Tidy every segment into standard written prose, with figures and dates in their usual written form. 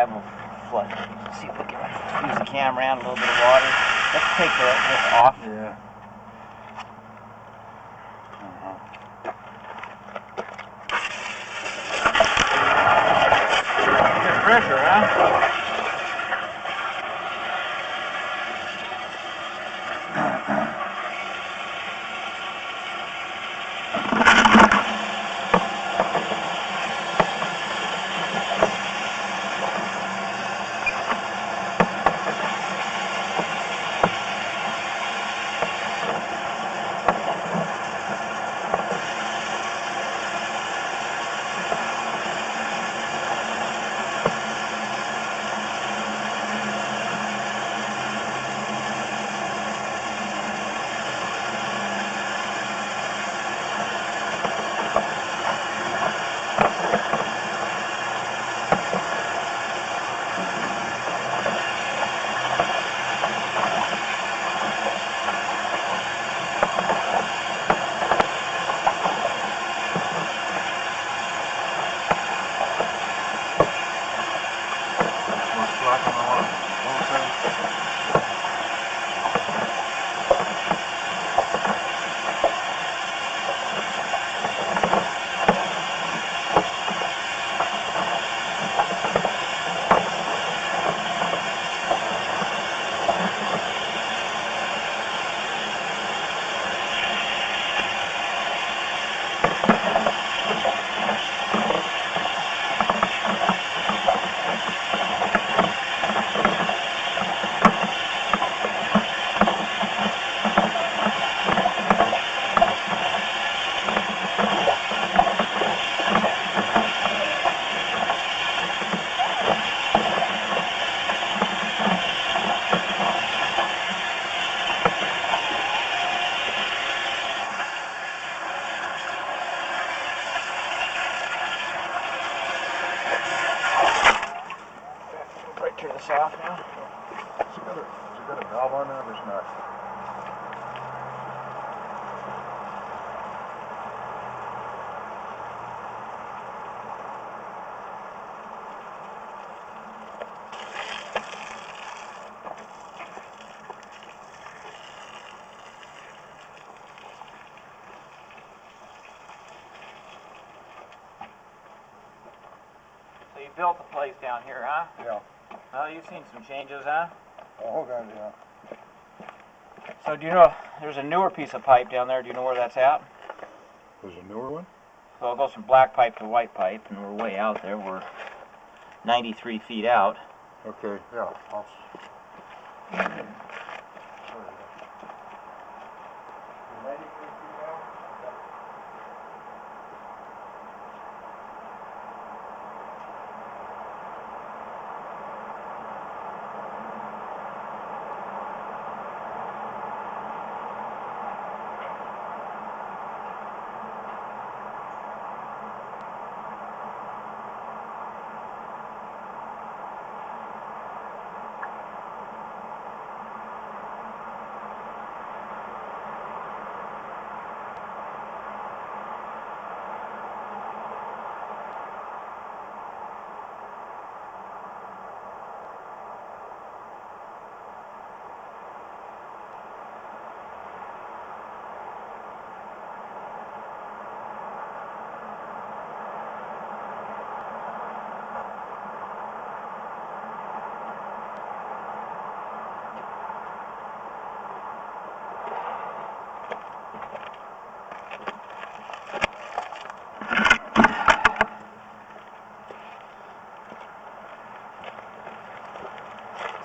have a flood. See if we can use the camera around a little bit of water. Let's take this off. Yeah. Good pressure, huh? Turn this off now. Has it got a valve on there? There's not. So you built the place down here, huh? Yeah. Well, you've seen some changes, huh? Oh, God, yeah. So do you know, there's a newer piece of pipe down there. Do you know where that's at? There's a newer one? Well, it goes from black pipe to white pipe, and we're way out there. We're 93 feet out. Okay, yeah.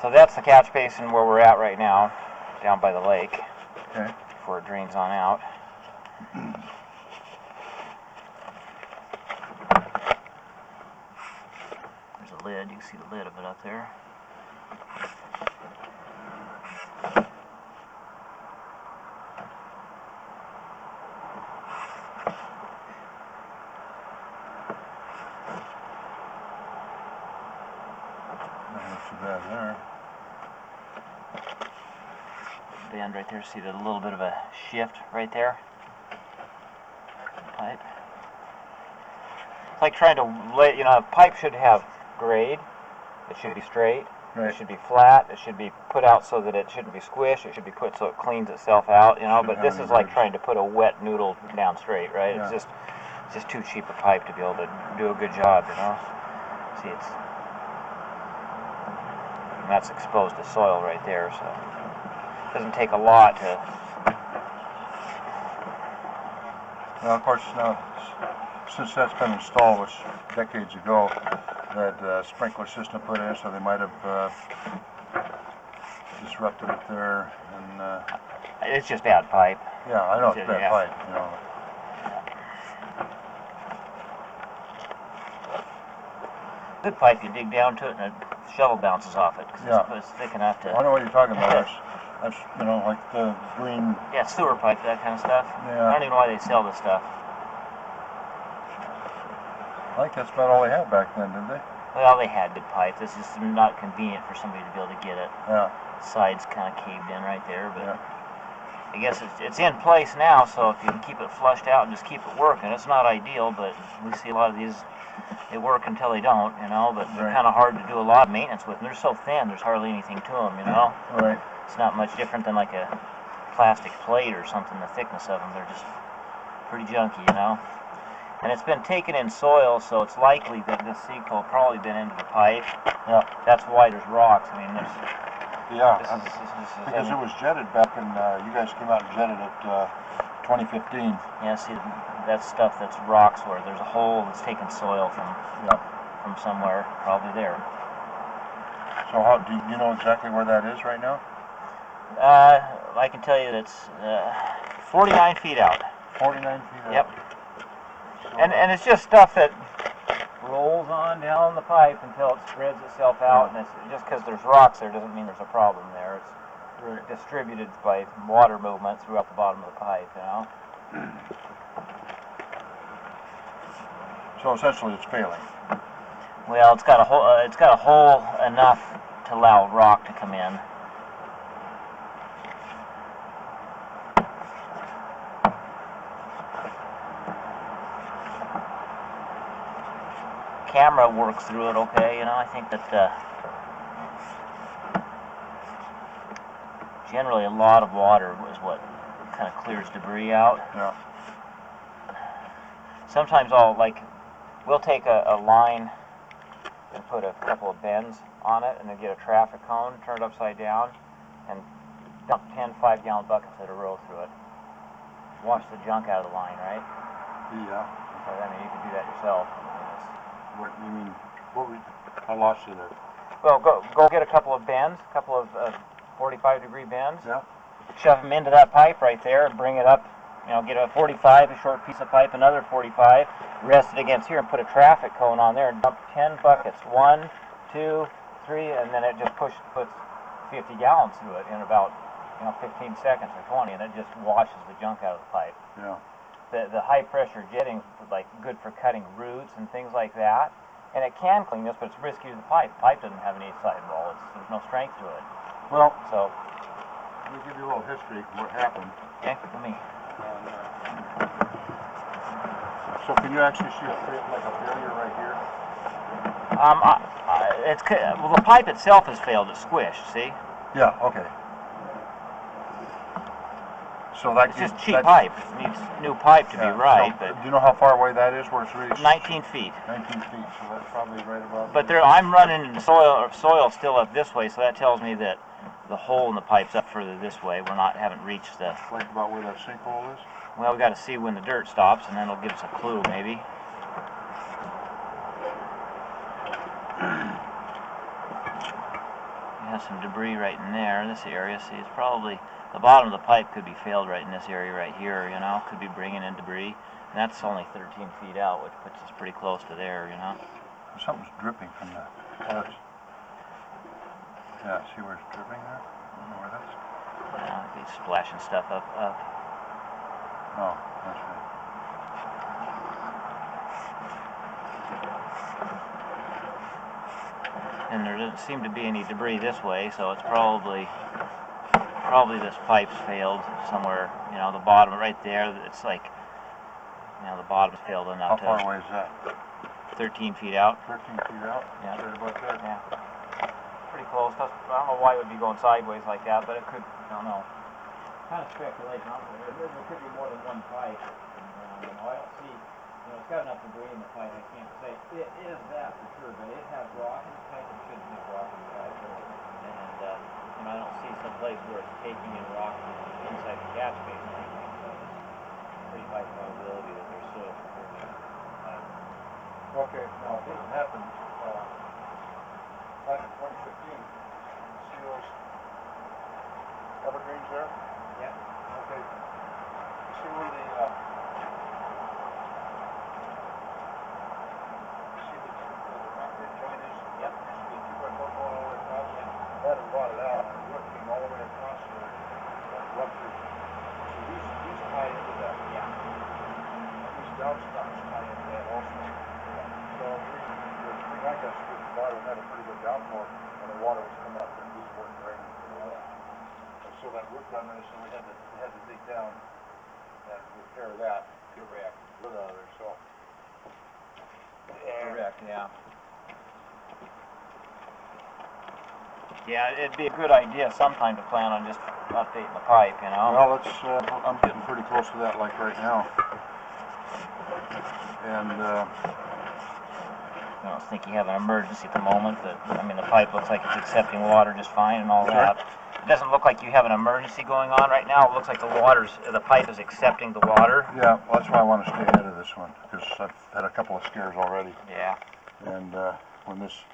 So that's the catch basin where we're at right now, down by the lake. Okay. Before it drains on out. There's a lid. You can see the lid of it up there. Not too bad there. Bend right there. See there's a little bit of a shift right there. Pipe. It's like trying to lay. You know, a pipe should have grade. It should be straight. Right. It should be flat. It should be put out so that it shouldn't be squished. It should be put so it cleans itself out, you know. Shouldn't But this have is any like ridge. trying to put a wet noodle down straight, right? Yeah. It's just too cheap a pipe to be able to do a good job, you know. See, and that's exposed to soil right there, so it doesn't take a lot to. Well, of course, now, since that's been installed, which decades ago, that sprinkler system put in, so they might have disrupted it there. And It's just bad pipe. yeah, I know it's bad Yeah. pipe, you know. Good pipe, you dig down to it and a shovel bounces off it because Yeah. it's thick enough to. I know what you're talking about. That's you know, like the green. Yeah, sewer pipe, that kind of stuff. Yeah. I don't even know why they sell this stuff. I think that's about all they had back then, didn't they? Well, they had good pipe. This is not convenient for somebody to be able to get it. Yeah. Sides kind of caved in right there, but Yeah. I guess it's in place now, so if you can keep it flushed out and just keep it working, it's not ideal, but we see a lot of these, they work until they don't, you know, but they're Right. kind of hard to do a lot of maintenance with, and they're so thin, there's hardly anything to them, you know. Right. It's not much different than like a plastic plate or something, the thickness of them, they're just pretty junky, you know. And it's been taken in soil, so it's likely that this sinkhole will probably been into the pipe. Yeah. That's why there's rocks. I mean, Yeah. this is Because it was jetted back in. You guys came out and jetted it 2015. yeah, see, that's stuff that's rocks where there's a hole that's taken soil Yeah. from somewhere, probably there. So how do you know exactly where that is right now? I can tell you that it's 49 feet out. 49 feet out. Yep. So, And it's just stuff that rolls on down the pipe until it spreads itself out, and it's just because there's rocks there doesn't mean there's a problem there. It's right. distributed by water movement throughout the bottom of the pipe, you know. So essentially, it's failing. Well, it's got a hole enough to allow rock to come in. Camera works through it okay, you know. I think that generally a lot of water is what kind of clears debris out. Yeah. Sometimes we'll take a line and put a couple of bends on it and then get a traffic cone, turn it upside down, and dump 10 5-gallon buckets in a row through it. Wash the junk out of the line, right? Yeah. So, I mean, you can do that yourself. What you mean? I lost you there. Well, go get a couple of bends, a couple of 45-degree bends. Yeah. Shove them into that pipe right there and bring it up. You know, get a 45, a short piece of pipe, another 45, rest it against here and put a traffic cone on there and dump 10 buckets. 1, 2, 3, and then it just puts 50 gallons through it in about 15 seconds or 20, and it just washes the junk out of the pipe. Yeah. The high pressure jetting like good for cutting roots and things like that, and it can clean this, but it's risky to the pipe. The pipe doesn't have any sidewall. There's no strength to it. Well, So, let me give you a little history of what happened. okay, let me. So can you actually see a failure right here? Well, the pipe itself has failed. It's squished. See, Yeah. Okay. So that it's just cheap pipe. It needs new pipe to be right. So, But do you know how far away that is? Where it's really 19 feet. 19 feet. So that's probably right about. But I'm running in soil still up this way, so that tells me that the hole in the pipe's up further this way. Haven't reached the. Like about where that sinkhole is. Well, we got to see when the dirt stops, and then it'll give us a clue, maybe. We have some debris right in there, in this area. See, it's probably the bottom of the pipe could be failed right in this area right here. You know, could be bringing in debris, and that's only 13 feet out, which puts us pretty close to there. You know. Something's dripping from the parts. Yeah. See where it's dripping there? I don't know where that's. Yeah, it'd be splashing stuff up. Oh, that's right. And there doesn't seem to be any debris this way, so it's probably this pipe's failed somewhere. You know, the bottom right there. It's like, the bottom's failed enough. How far away is that? 13 feet out. 13 feet out? Yeah. Right about there? Yeah. close. I don't know why it would be going sideways like that, but it could, I don't know. Kind of speculating. There could be more than one pipe. And, I don't see, it's got enough debris in the pipe, I can't say. It is that for sure, but it has rock in the pipe. It shouldn't have rock in the pipe. And I don't see some place where it's taking in rock inside the catch basin or anything, so it's pretty high probability that there's soil supporting it. Okay, now this happened back in 2015. See those evergreens there? Yeah. Okay. See where the concrete joint is? Yep. Used to be 2 by 4 going all the way across. Yep. That had rotted out, and the root came all the way across there, and ruptured. So these tie into that. Yeah. These downspouts tie into that also. So the thing I got screwed at the bottom had a pretty good downpour, and the water was coming up, and these weren't draining pretty well. And so that root got in there, so we had to dig down and repair that. Correct. Root out of there, so. Correct, yeah. Yeah, it'd be a good idea sometime to plan on just updating the pipe, Well, it's, I'm getting pretty close to that, like right now. And, I don't think you have an emergency at the moment, but, the pipe looks like it's accepting water just fine and all that. It doesn't look like you have an emergency going on right now. It looks like the pipe is accepting the water. yeah, well, that's why I want to stay ahead of this one, because I've had a couple of scares already. Yeah. And when this,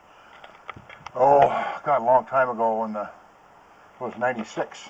God, a long time ago, when it was 96,